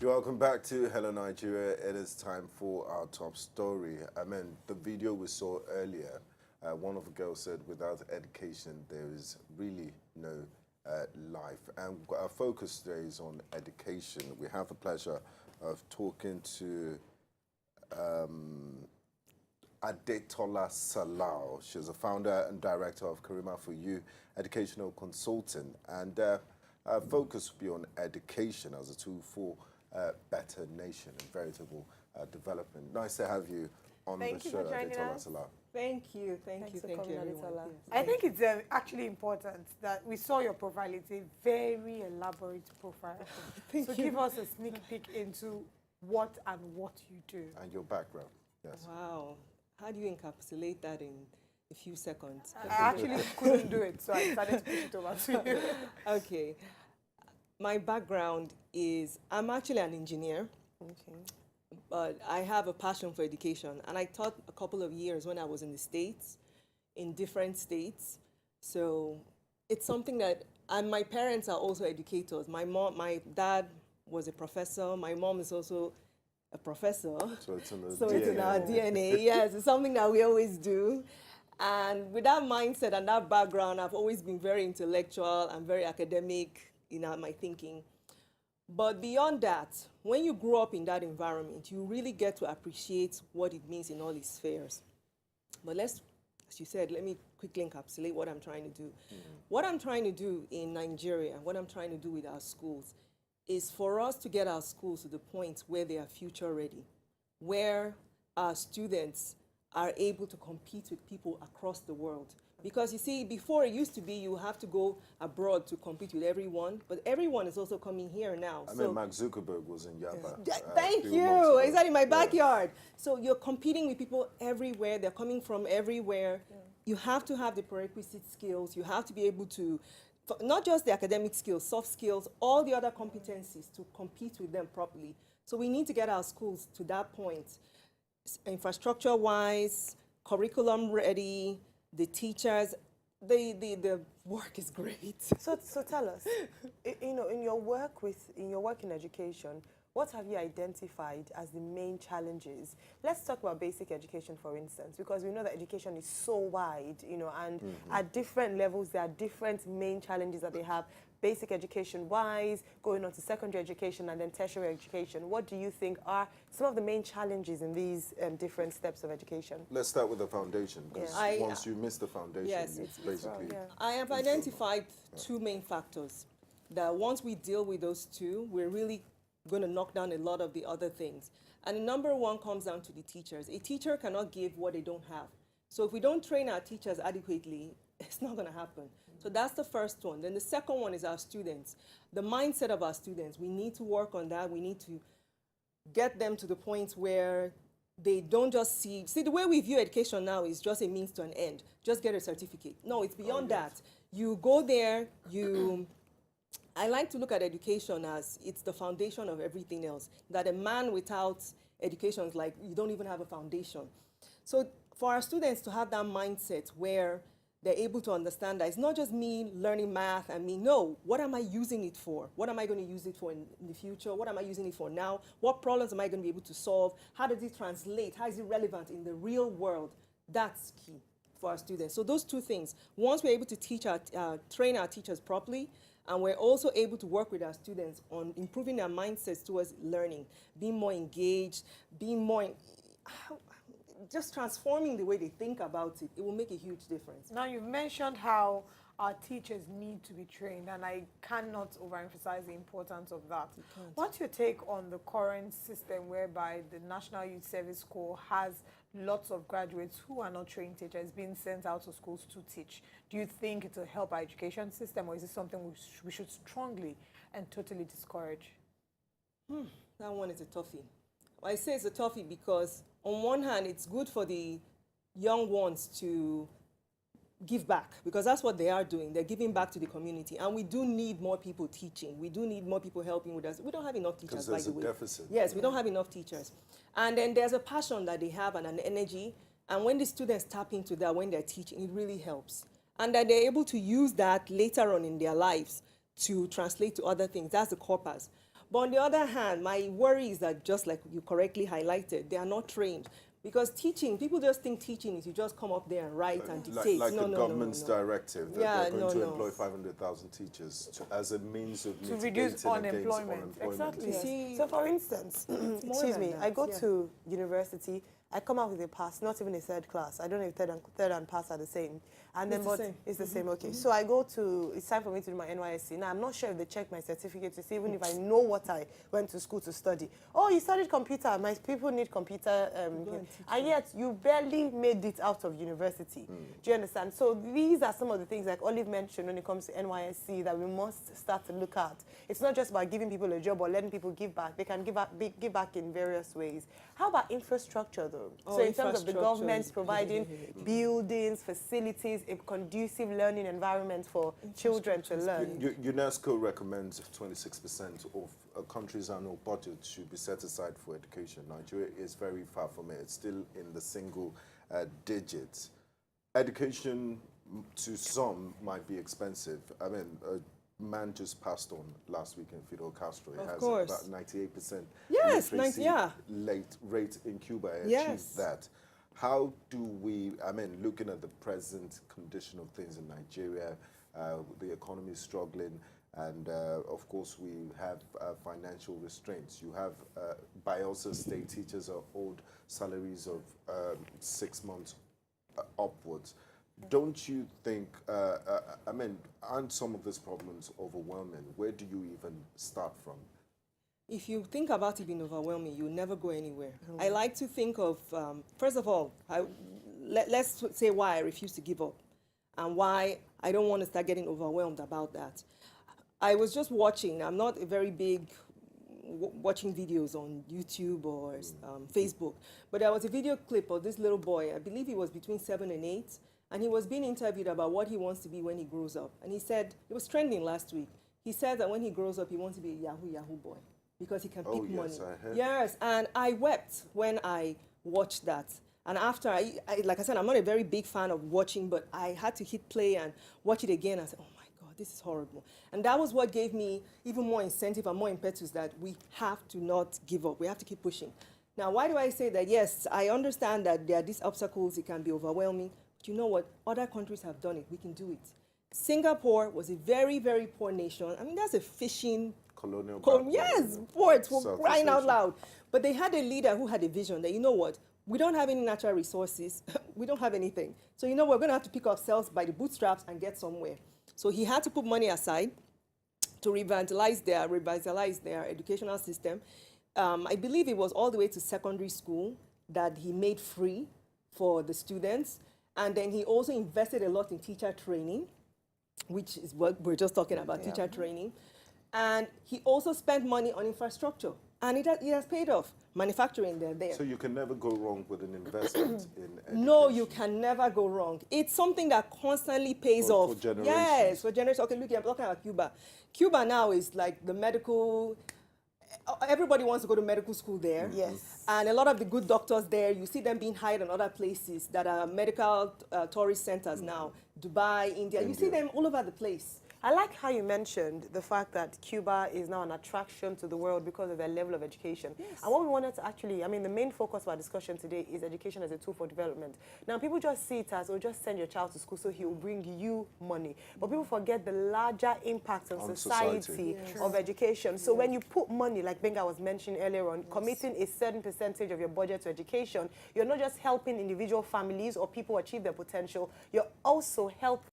welcome back to Hello Nigeria. It is time for our top story. I mean, the video we saw earlier, one of the girls said, without education, there is really no life. And our focus today is on education. We have the pleasure of talking to Adetola Salau. She's a founder and director of Karima for You Educational Consulting. And our focus will be on education as a tool for better nation and veritable development. Nice to have you on the show, Adetola Salau. Thank you, thank you, everyone. Yes, I think it's actually important that we saw your profile. It's a very elaborate profile. So give us a sneak peek into what you do. And your background, yes. Wow. How do you encapsulate that in a few seconds? I actually couldn't do it, so I decided to push it over to you. Okay. My background is, I'm actually an engineer. Okay. But I have a passion for education. And I taught a couple of years when I was in the States, in different states. So it's something that, and my parents are also educators. My dad was a professor. My mom is also a professor. So it's in, it's in our DNA. Yes, it's something that we always do. And with that mindset and that background, I've always been very intellectual and very academic in my thinking. But beyond that, when you grow up in that environment, you really get to appreciate what it means in all its spheres. But as you said, let me quickly encapsulate what I'm trying to do. What I'm trying to do in Nigeria, what I'm trying to do with our schools, is for us to get our schools to the point where they are future ready, where our students are able to compete with people across the world. Because you see, before it used to be you have to go abroad to compete with everyone, but everyone is also coming here now. I mean, Mark Zuckerberg was in Yaba. Thank you. Is that in my backyard? So you're competing with people everywhere. They're coming from everywhere. You have to have the prerequisite skills. You have to be able to, not just the academic skills, soft skills, all the other competencies to compete with them properly. So we need to get our schools to that point, infrastructure-wise, curriculum ready, the teachers, the work is great. So tell us, in your work in education, what have you identified as the main challenges? Let's talk about basic education, for instance, because we know that education is so wide, and at different levels, there are different main challenges that they have. Basic education-wise, going on to secondary education and then tertiary education. What do you think are some of the main challenges in these different steps of education? Let's start with the foundation, because once you miss the foundation, it's basically... I have identified two main factors, that once we deal with those two, we're really going to knock down a lot of the other things. And number one comes down to the teachers. A teacher cannot give what they don't have. So if we don't train our teachers adequately, it's not going to happen. So that's the first one. Then the second one is our students. The mindset of our students. We need to work on that. We need to get them to the point where they don't just see the way we view education now is just a means to an end. Just get a certificate. No, it's beyond that. You go there, I like to look at education as it's the foundation of everything else. That a man without education is like, you don't even have a foundation. So for our students to have that mindset where they're able to understand that it's not just me learning math and what am I using it for? What am I going to use it for in the future? What am I using it for now? What problems am I going to be able to solve? How does it translate? How is it relevant in the real world? That's key for our students. So those two things, once we're able to train our teachers properly, and we're also able to work with our students on improving their mindsets towards learning, being more engaged, being more... just transforming the way they think about it, it will make a huge difference. Now, you've mentioned how our teachers need to be trained, and I cannot overemphasize the importance of that. What's your take on the current system whereby the National Youth Service Corps has lots of graduates who are not trained teachers being sent out to schools to teach? Do you think it will help our education system, or is it something we should strongly and totally discourage? That one is a toughie. I say it's a toughie because on one hand, it's good for the young ones to give back, because that's what they are doing. They're giving back to the community. And we do need more people teaching. We do need more people helping with us. We don't have enough teachers, by the way. Deficit. Yes, we don't have enough teachers. And then there's a passion that they have and an energy. And when the students tap into that when they're teaching, it really helps. And that they're able to use that later on in their lives to translate to other things. That's the corpus. But on the other hand, my worry is that, just like you correctly highlighted, they are not trained. Because teaching, people just think teaching is you just come up there and write and dictate. Like no, the no, government's no, no. directive that Yeah, they're going to no. employ 500,000 teachers as a means of To mitigating reduce against unemployment. unemployment. Exactly. You Yes. see, So, for instance, more excuse than me, that, I go yeah. to university, I come out with a pass, not even a third class. I don't know if third and pass are the same. And It's then, the but same. it's the same, okay. So I go to, it's time for me to do my NYSC. Now, I'm not sure if they check my certificate to see even if I know what I went to school to study. Oh, you studied computer. My people need computer. And yet, you barely made it out of university. Do you understand? So these are some of the things, like Olive mentioned, when it comes to NYSC, that we must start to look at. It's not just about giving people a job or letting people give back. They can give back in various ways. How about infrastructure, though? Oh, So in terms of the infrastructure government is- providing buildings, facilities, a conducive learning environment for children to learn. UNESCO recommends 26% of a country's annual budget should be set aside for education. Nigeria is very far from it. It's still in the single digits. Education, to some, might be expensive. I mean, a man just passed on last week in Fidel Castro. He Of has course. about 98% Yes, literacy yeah. rate in Cuba. Yes. Achieved that. How do we, I mean, looking at the present condition of things in Nigeria, the economy is struggling, and of course we have financial restraints. You have Bayelsa State teachers are owed salaries of 6 months upwards. Don't you think, I mean, aren't some of these problems overwhelming? Where do you even start from? If you think about it being overwhelming, you'll never go anywhere. I like to think of, first of all, let's say why I refuse to give up and why I don't want to start getting overwhelmed about that. I was just watching, I'm not a very big watching videos on YouTube or Facebook, but there was a video clip of this little boy, I believe he was between 7 and 8, and he was being interviewed about what he wants to be when he grows up. And he said, it was trending last week, he said that when he grows up, he wants to be a Yahoo boy because he can pick money. Yes, I heard. Yes, and I wept when I watched that. And after, like I said, I'm not a very big fan of watching, but I had to hit play and watch it again. I said, oh my God, this is horrible. And that was what gave me even more incentive and more impetus that we have to not give up. We have to keep pushing. Now, why do I say that? Yes, I understand that there are these obstacles. It can be overwhelming. But you know what? Other countries have done it. We can do it. Singapore was a very, very poor nation. I mean, that's a fishing Colonial yes, ports for Southeast crying out Asia. loud. But they had a leader who had a vision that, you know what, we don't have any natural resources, we don't have anything. So, you know, we're going to have to pick ourselves by the bootstraps and get somewhere. So he had to put money aside to revitalize their educational system. I believe it was all the way to secondary school that he made free for the students. And then he also invested a lot in teacher training, which is what we're just talking about, teacher training. And he also spent money on infrastructure. And it has paid off. Manufacturing, they're there. So you can never go wrong with an investment in education. No, you can never go wrong. It's something that constantly pays off. For generations. Yes, for generations. Okay, look, I'm talking about Cuba. Cuba now is like the medical, everybody wants to go to medical school there. Yes. And a lot of the good doctors there, you see them being hired in other places that are medical tourist centers now. Dubai, India, you see them all over the place. I like how you mentioned the fact that Cuba is now an attraction to the world because of their level of education. Yes. And what we wanted to actually, I mean, the main focus of our discussion today is education as a tool for development. Now, people just see it as, oh, just send your child to school so he will bring you money. But people forget the larger impact on society of education. So when you put money, like Benga was mentioning earlier on, committing a certain percentage of your budget to education, you're not just helping individual families or people achieve their potential, you're also helping